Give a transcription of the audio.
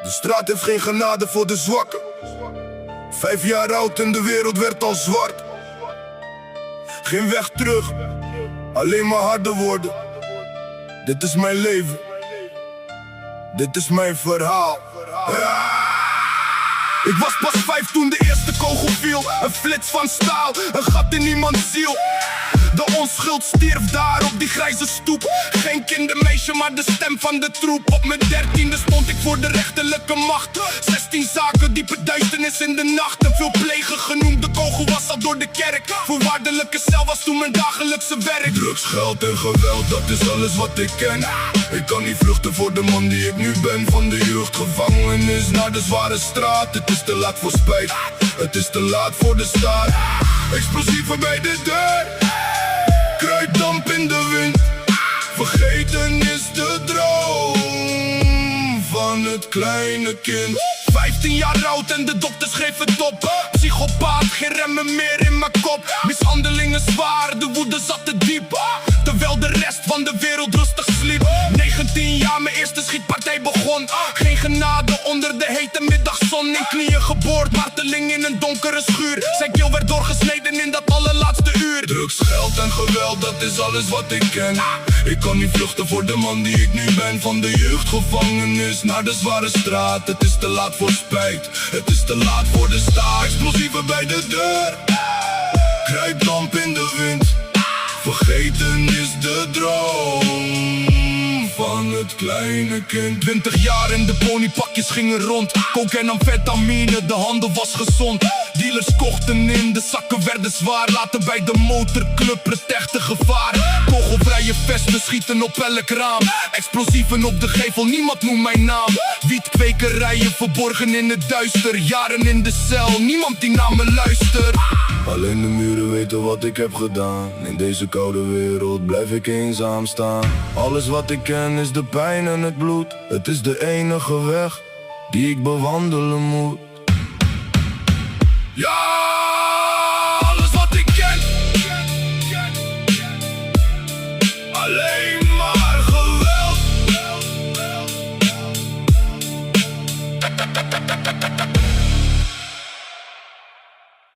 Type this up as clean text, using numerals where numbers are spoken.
De straat heeft geen genade voor de zwakken. 5 jaar oud en de wereld werd al zwart. Geen weg terug, alleen maar harder worden. Dit is mijn leven, dit is mijn verhaal. Ik was pas 5 toen de eerste kogel viel. Een flits van staal, een gat in iemands ziel. De onschuld stierf daar op die grijze stoep. Geen kindermeisje, maar de stem van de troep. Op mijn 13e stond ik voor de rechterlijke macht. 16 zaken, diepe duisternis in de nacht. En veel plegen genoemd, de kogel was al door de kerk. Voorwaardelijke cel was toen mijn dagelijkse werk. Drugs, geld en geweld, dat is alles wat ik ken. Ik kan niet vluchten voor de man die ik nu ben. Van de jeugdgevangenis naar de zware straat. Het is te laat voor spijt, het is te laat voor de staat. Explosieven bij de deur, kruiddamp in de wind. Vergeten is de droom van het kleine kind. 15 jaar oud en de dokter schreef het op. Psychopaat, geen remmen meer in mijn kop. Mishandelingen zwaar, de woede zat te diep. Terwijl de rest van de wereld rustig sliep. 19 jaar, mijn eerste schietpartij begon. Geen genade onder de hete middagzon. In knieën geboord, marteling in een donkere schuur. Zijn keel werd doorgesneden in dat allerlaatste uur. Drugs, geld en geweld, dat is alles wat ik ken. Ik kan niet vluchten voor de man die ik nu ben. Van de jeugdgevangenis naar de zware straat. Het is te laat voor spijt, het is te laat voor de staat. Explosieven bij de deur, kruiddamp in de wind. Vergeten is de droom van het kleine kind. 20 jaar en de ponypakjes gingen rond. Coke en amfetamine, de handel was gezond. Dealers kochten in, de zakken werden zwaar. Laten bij de motorclub, het echte gevaar. Kogelvrije vesten schieten op elk raam. Explosieven op de gevel, niemand noemt mijn naam. Wietkwekerijen verborgen in het duister. Jaren in de cel, niemand die naar me luistert. Alleen de muren weten wat ik heb gedaan. In deze koude wereld blijf ik eenzaam staan. Alles wat ik ken is de pijn en het bloed. Het is de enige weg die ik bewandelen moet. Ja, alles wat ik ken. Alleen